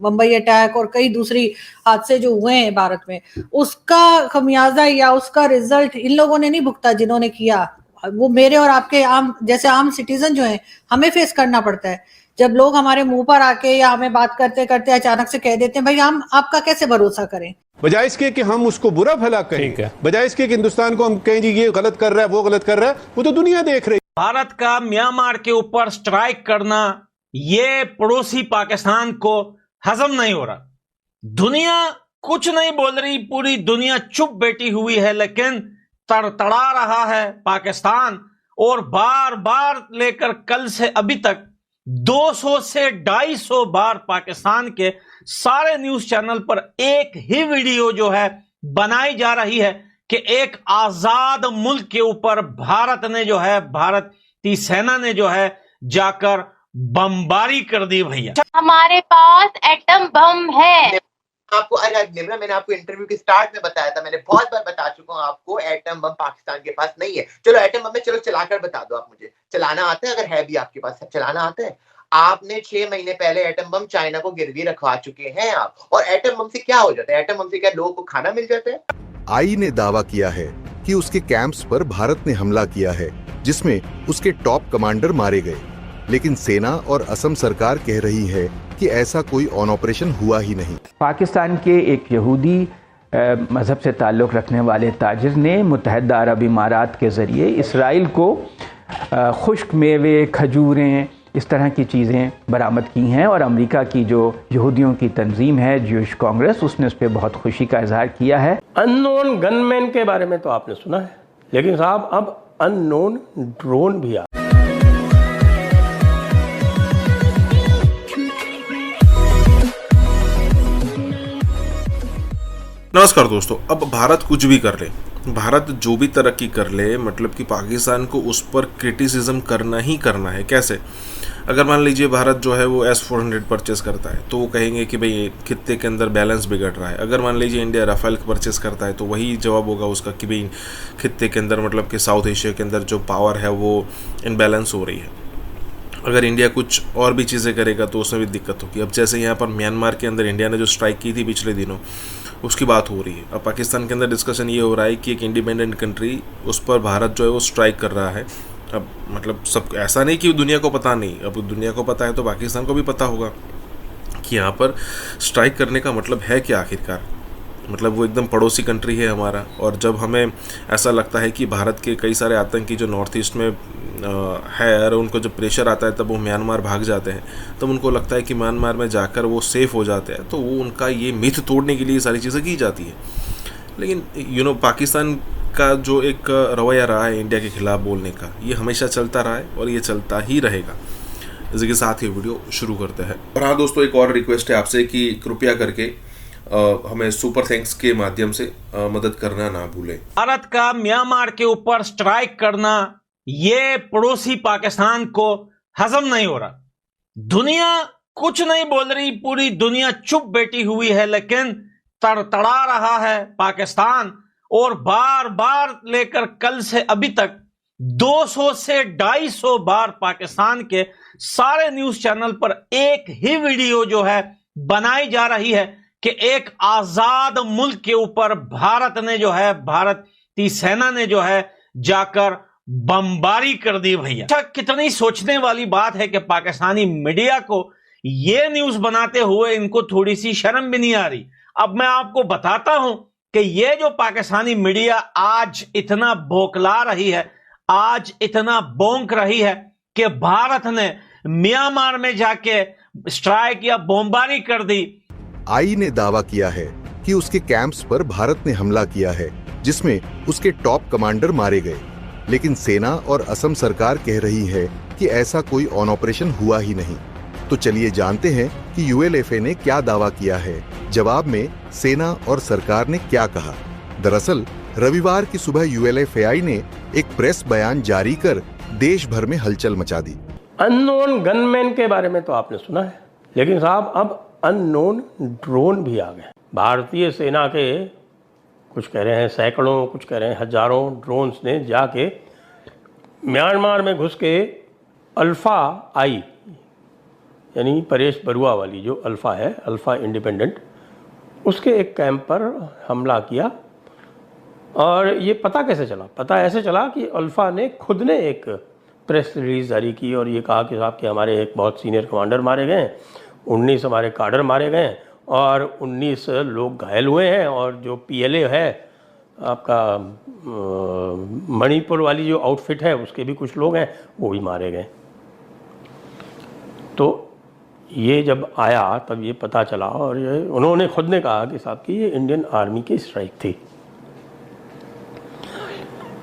Mumbai attack और कई दूसरी हादसे जो हुए हैं भारत में, उसका खमियाजा या उसका रिजल्ट इन लोगों ने नहीं भुगता जिन्होंने किया, वो मेरे और आपके आम सिटीजन जो हैं हमें फेस करना पड़ता है। जब लोग हमारे मुंह पर आके या हमें बात करते करते अचानक से कह देते हैं भाई हम आपका कैसे भरोसा करें, बजाय इसके कि हम उसको बुरा भला कहें, बजाय इसके कि हिंदुस्तान को हम कहें जी ये गलत कर रहा है वो गलत कर रहा है, वो तो दुनिया देख रही। भारत का म्यांमार के ऊपर स्ट्राइक करना ये पड़ोसी पाकिस्तान को हजम नहीं हो रहा। दुनिया कुछ नहीं बोल रही, पूरी दुनिया चुप बैठी हुई है, लेकिन तड़तड़ा रहा है पाकिस्तान। और बार बार लेकर कल से अभी तक 200 से 250 बार पाकिस्तान के सारे न्यूज चैनल पर एक ही वीडियो जो है बनाई जा रही है कि एक आजाद मुल्क के ऊपर भारत ने जो है, भारतीय सेना ने जो है जाकर बमबारी कर दी। भैया हमारे पास एटम बम है। आपको निम्रा, मैंने आपको इंटरव्यू के स्टार्ट में बताया था, मैंने बहुत बार बता चुका हूं आपको, एटम बम पाकिस्तान के पास नहीं है। चलो एटम बम में चलो चलाकर बता दो, आप मुझे चलाना आता है, अगर है भी आपके पास चलाना आता है। आपने 6 महीने पहले एटम बम चाइना को गिरवी रखवा चुके हैं आप, और एटम बम से क्या हो जाता है? एटम बम से क्या लोगों को खाना मिल जाता है? आई ने दावा किया है कि उसके कैंप्स पर भारत ने हमला किया है, जिसमें उसके टॉप कमांडर मारे गए, लेकिन सेना और असम सरकार कह रही है कि ऐसा कोई ऑन ऑपरेशन हुआ ही नहीं। पाकिस्तान के एक यहूदी मजहब से ताल्लुक़ रखने वाले ताजिर ने मुत्तहिदा अरब इमारात के ज़रिए इसराइल को खुश्क मेवे, खजूरें, इस तरह की चीज़ें बरामद की हैं, और अमेरिका की जो यहूदियों की तंजीम है ज्यूश कांग्रेस, उसने उस पर बहुत खुशी का इजहार किया है। अननोन गनमैन के बारे में तो आपने सुना है, लेकिन साहब अब अननोन ड्रोन भी आ। नमस्कार दोस्तों, अब भारत कुछ भी कर ले, भारत जो भी तरक्की कर ले, मतलब कि पाकिस्तान को उस पर क्रिटिसिज्म करना ही करना है। कैसे? अगर मान लीजिए भारत जो है वो S-400 परचेस करता है तो वो कहेंगे कि भाई खित्ते के अंदर बैलेंस बिगड़ रहा है। अगर मान लीजिए इंडिया राफेल परचेस करता है तो वही जवाब होगा उसका कि भाई खित्ते के अंदर, मतलब कि साउथ एशिया के अंदर जो पावर है वो इनबैलेंस हो रही है। अगर इंडिया कुछ और भी चीज़ें करेगा तो उसमें भी दिक्कत होगी। अब जैसे यहाँ पर म्यांमार के अंदर इंडिया ने जो स्ट्राइक की थी पिछले दिनों, उसकी बात हो रही है। अब पाकिस्तान के अंदर डिस्कशन ये हो रहा है कि एक इंडिपेंडेंट कंट्री, उस पर भारत जो है वो स्ट्राइक कर रहा है। अब मतलब सब ऐसा नहीं कि दुनिया को पता नहीं, अब दुनिया को पता है तो पाकिस्तान को भी पता होगा कि यहाँ पर स्ट्राइक करने का मतलब है क्या आखिरकार। मतलब वो एकदम पड़ोसी कंट्री है हमारा, और जब हमें ऐसा लगता है कि भारत के कई सारे आतंकी जो नॉर्थ ईस्ट में है, और उनको जब प्रेशर आता है तब वो म्यांमार भाग जाते हैं, तब उनको लगता है कि म्यांमार में जाकर वो सेफ़ हो जाते हैं, तो वो उनका ये मिथ तोड़ने के लिए सारी चीज़ें की जाती है। लेकिन पाकिस्तान का जो एक रवैया रहा है इंडिया के खिलाफ बोलने का, ये हमेशा चलता रहा है और ये चलता ही रहेगा। इसी के साथ ही वीडियो शुरू करते हैं। और हाँ दोस्तों, एक और रिक्वेस्ट है आपसे कि कृपया करके हमें सुपर थैंक्स के माध्यम से मदद करना ना भूलें। भारत का म्यांमार के ऊपर स्ट्राइक करना ये पड़ोसी पाकिस्तान को हजम नहीं हो रहा। दुनिया कुछ नहीं बोल रही, पूरी दुनिया चुप बैठी हुई है, लेकिन तड़तड़ा रहा है पाकिस्तान। और बार बार लेकर कल से अभी तक 200 से 250 बार पाकिस्तान के सारे न्यूज चैनल पर एक ही वीडियो जो है बनाई जा रही है कि एक आजाद मुल्क के ऊपर भारत ने जो है, भारतीय सेना ने जो है जाकर बमबारी कर दी। भैया अच्छा, कितनी सोचने वाली बात है कि पाकिस्तानी मीडिया को ये न्यूज बनाते हुए इनको थोड़ी सी शर्म भी नहीं आ रही। अब मैं आपको बताता हूं कि ये जो पाकिस्तानी मीडिया आज इतना बौखला रही है, आज इतना भौंक रही है कि भारत ने म्यांमार में जाके स्ट्राइक या बमबारी कर दी। आई ने दावा किया है कि उसके कैंप्स पर भारत ने हमला किया है, जिसमें उसके टॉप कमांडर मारे गए, लेकिन सेना और असम सरकार कह रही है कि ऐसा कोई ऑन ऑपरेशन हुआ ही नहीं। तो चलिए जानते हैं कि ULFA ने क्या दावा किया है, जवाब में सेना और सरकार ने क्या कहा। दरअसल रविवार की सुबह ULFAI ने एक प्रेस बयान जारी कर देश भर में हलचल मचा दी। अननोन गनमैन के बारे में तो आपने सुना है, लेकिन साहब अब अननोन ड्रोन भी आ गए। भारतीय सेना के कुछ कह रहे हैं सैकड़ों, कुछ कह रहे हैं हजारों ड्रोन्स ने जाके म्यांमार में घुस के अल्फा आई यानी परेश बरुआ वाली जो अल्फ़ा है, अल्फ़ा इंडिपेंडेंट, उसके एक कैंप पर हमला किया। और ये पता कैसे चला? पता ऐसे चला कि अल्फ़ा ने खुद ने एक प्रेस रिलीज़ जारी की और ये कहा कि साहब कि हमारे एक बहुत सीनियर कमांडर मारे गए, 19 हमारे काडर मारे गए और 19 लोग घायल हुए हैं, और जो PLA है आपका मणिपुर वाली जो आउटफिट है उसके भी कुछ लोग हैं, वो भी मारे गए। तो ये जब आया तब ये पता चला, और ये उन्होंने खुद ने कहा कि साहब कि ये इंडियन आर्मी की स्ट्राइक थी।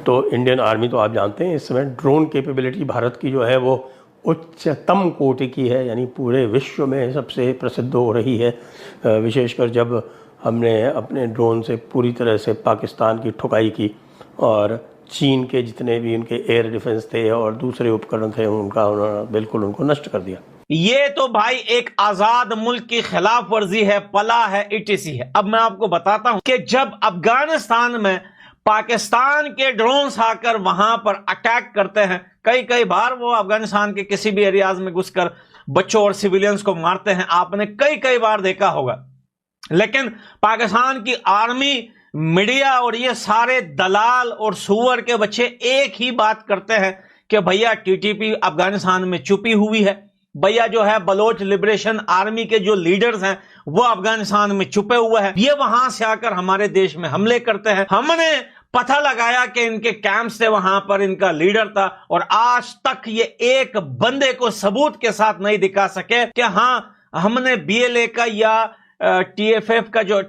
तो इंडियन आर्मी तो आप जानते हैं इस समय ड्रोन कैपेबिलिटी भारत की जो है वो उच्चतम कोटि की है, यानी पूरे विश्व में सबसे प्रसिद्ध हो रही है। विशेषकर जब हमने अपने ड्रोन से पूरी तरह से पाकिस्तान की ठुकाई की और चीन के जितने भी उनके एयर डिफेंस थे और दूसरे उपकरण थे उनका उन्होंने बिल्कुल उनको नष्ट कर दिया। ये तो भाई एक आजाद मुल्क की खिलाफ वर्जी है, पला है, ETC है। अब मैं आपको बताता हूं कि जब अफगानिस्तान में पाकिस्तान के ड्रोन्स आकर वहां पर अटैक करते हैं, कई बार वो अफगानिस्तान के किसी भी एरियाज में घुसकर बच्चों और सिविलियंस को मारते हैं, आपने कई बार देखा होगा। लेकिन पाकिस्तान की आर्मी, मीडिया और ये सारे दलाल और सुअर के बच्चे एक ही बात करते हैं कि भैया TTP अफगानिस्तान में छुपी हुई है, भैया जो है बलोच लिबरेशन आर्मी के जो लीडर्स हैं वो अफगानिस्तान में छुपे हुए हैं, ये वहां से आकर हमारे देश में हमले करते हैं। हमने पता लगाया कि इनके कैंप से वहां पर इनका लीडर था, और आज तक ये एक बंदे को सबूत के साथ नहीं दिखा सके कि हां हमने BLA का या TFF का जो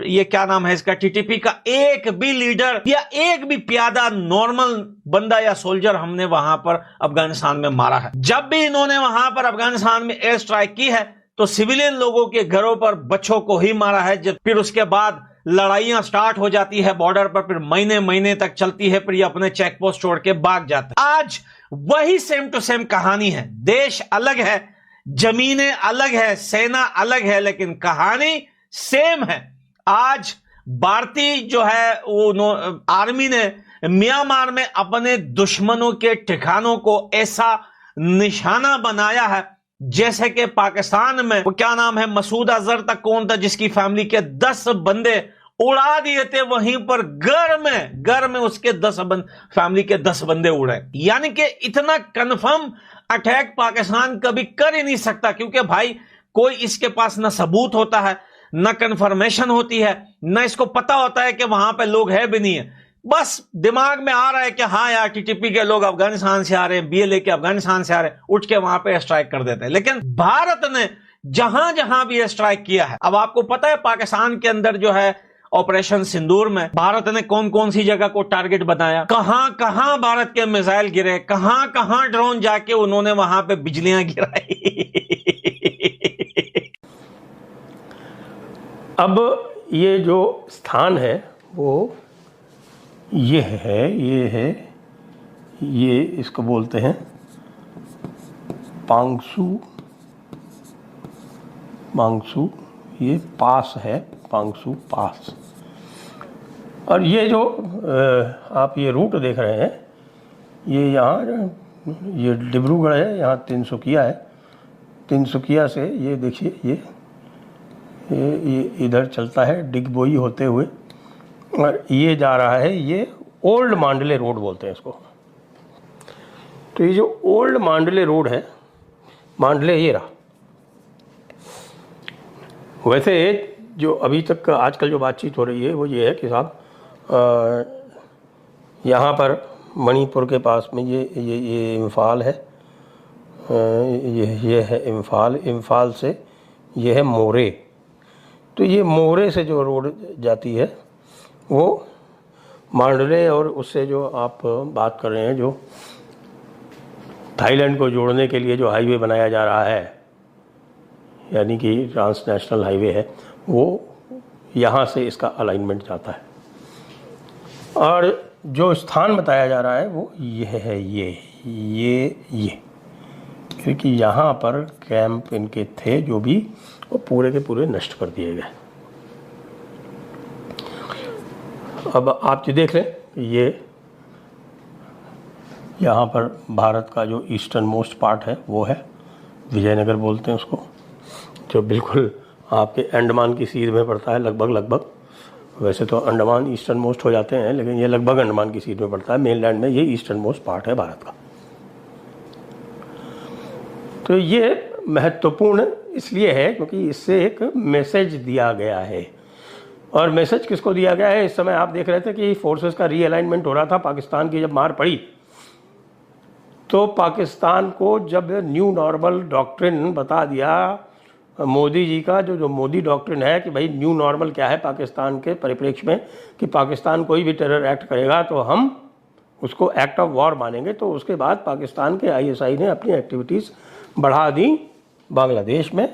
ये क्या नाम है इसका TTP का एक भी लीडर या एक भी प्यादा नॉर्मल बंदा या सोल्जर हमने वहां पर अफगानिस्तान में मारा है। जब भी इन्होंने वहां पर अफगानिस्तान में एयर स्ट्राइक की है तो सिविलियन लोगों के घरों पर बच्चों को ही मारा है। जब फिर उसके बाद लड़ाइयां स्टार्ट हो जाती है बॉर्डर पर, फिर महीने तक चलती है, फिर ये अपने चेक पोस्ट छोड़ के भाग जाते हैं। आज वही सेम टू सेम कहानी है। देश अलग है, जमीनें अलग है, सेना अलग है, लेकिन कहानी सेम है। आज भारतीय जो है वो आर्मी ने म्यांमार में अपने दुश्मनों के ठिकानों को ऐसा निशाना बनाया है जैसे कि पाकिस्तान में वो क्या नाम है मसूद अजहर तक कौन था जिसकी फैमिली के 10 बंदे उड़ा दिए थे, वहीं पर घर में उसके 10 फैमिली के 10 बंदे उड़े। यानी कि इतना कंफर्म अटैक पाकिस्तान कभी कर ही नहीं सकता, क्योंकि भाई कोई इसके पास ना सबूत होता है, ना कंफर्मेशन होती है, ना इसको पता होता है कि वहां पे लोग है भी नहीं है। बस दिमाग में आ रहा है कि हाँ यार TTP के लोग अफगानिस्तान से आ रहे हैं, BLA के अफगानिस्तान से आ रहे हैं, उठ के वहां पे स्ट्राइक कर देते हैं। लेकिन भारत ने जहां भी स्ट्राइक किया है, अब आपको पता है पाकिस्तान के अंदर जो है ऑपरेशन सिंदूर में भारत ने कौन सी जगह को टारगेट बनाया, कहां भारत के मिसाइल गिरे, कहां ड्रोन जाके उन्होंने वहां पे बिजलियां गिराई। अब ये जो स्थान है वो ये इसको बोलते हैं पांगसू, ये पास है, पांगसू पास। और ये जो आप ये रूट देख रहे हैं, ये ये डिब्रूगढ़ है, यहाँ तिनसुकिया है, तिनसुकिया से ये देखिए ये इधर चलता है डिगबोई होते हुए, और ये जा रहा है, ये ओल्ड मांडले रोड बोलते हैं इसको। तो ये जो ओल्ड मांडले रोड है, मांडले ये रहा। वैसे जो अभी तक आजकल जो बातचीत हो रही है वो ये है कि साहब यहाँ पर मणिपुर के पास में ये इम्फाल है, ये है इम्फाल से ये है मोरे। तो ये मोरे से जो रोड जाती है वो मांडले, और उससे जो आप बात कर रहे हैं जो थाईलैंड को जोड़ने के लिए जो हाईवे बनाया जा रहा है, यानी कि ट्रांसनेशनल हाईवे है, वो यहाँ से इसका अलाइनमेंट जाता है। और जो स्थान बताया जा रहा है वो ये है, ये क्योंकि यहाँ पर कैंप इनके थे जो भी, वो पूरे के पूरे नष्ट कर दिए गए। अब आप जो देख लें, ये यहाँ पर भारत का जो ईस्टर्न मोस्ट पार्ट है वो है, विजयनगर बोलते हैं उसको, जो बिल्कुल आपके अंडमान की सीध में पड़ता है लगभग। वैसे तो अंडमान ईस्टर्न मोस्ट हो जाते हैं, लेकिन ये लगभग अंडमान की सीध में पड़ता है। मेनलैंड में ये ईस्टर्न मोस्ट पार्ट है भारत का। तो ये महत्वपूर्ण इसलिए है क्योंकि इससे एक मैसेज दिया गया है। और मैसेज किसको दिया गया है? इस समय आप देख रहे थे कि फोर्सेस का रीअलाइनमेंट हो रहा था। पाकिस्तान की जब मार पड़ी तो पाकिस्तान को जब न्यू नॉर्मल डॉक्ट्रिन बता दिया मोदी जी का, जो मोदी डॉक्ट्रिन है कि भाई न्यू नॉर्मल क्या है पाकिस्तान के परिप्रेक्ष्य में, कि पाकिस्तान कोई भी टेरर एक्ट करेगा तो हम उसको एक्ट ऑफ वॉर मानेंगे। तो उसके बाद पाकिस्तान के ISI ने अपनी एक्टिविटीज़ बढ़ा दी बांग्लादेश में,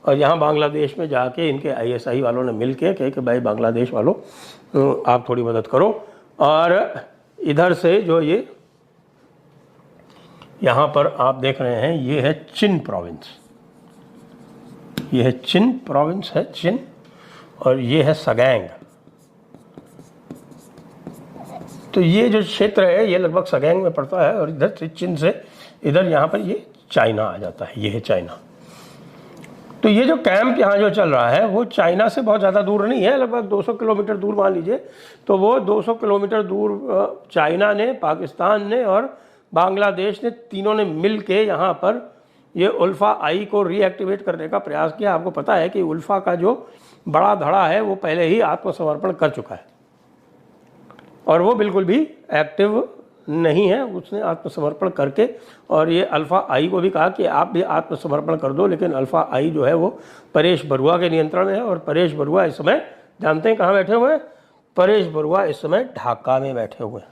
और यहाँ बांग्लादेश में जाके इनके ISI वालों ने मिल के कहे कि भाई बांग्लादेश वालों आप थोड़ी मदद करो। और इधर से जो ये यहाँ पर आप देख रहे हैं, ये है चिन प्रोविंस, ये है चिन प्रोविंस है चिन, और ये है सगैंग। तो ये जो क्षेत्र है ये लगभग सगैंग में पड़ता है, और इधर से चिन से इधर यहाँ पर ये चाइना आ जाता है, ये है चाइना। तो ये जो कैंप यहाँ जो चल रहा है वो चाइना से बहुत ज़्यादा दूर नहीं है, लगभग 200 किलोमीटर दूर मान लीजिए। तो वो 200 किलोमीटर दूर चाइना ने, पाकिस्तान ने और बांग्लादेश ने, तीनों ने मिल के यहाँ पर ये उल्फा आई को रीएक्टिवेट करने का प्रयास किया। आपको पता है कि उल्फा का जो बड़ा धड़ा है वो पहले ही आत्मसमर्पण कर चुका है, और वो बिल्कुल भी एक्टिव नहीं है। उसने आत्मसमर्पण करके, और ये अल्फा आई को भी कहा कि आप भी आत्मसमर्पण कर दो, लेकिन अल्फा आई जो है वो परेश बरुआ के नियंत्रण में है। और परेश बरुआ इस समय जानते हैं कहाँ बैठे हुए हैं? परेश बरुआ इस समय ढाका में बैठे हुए हैं।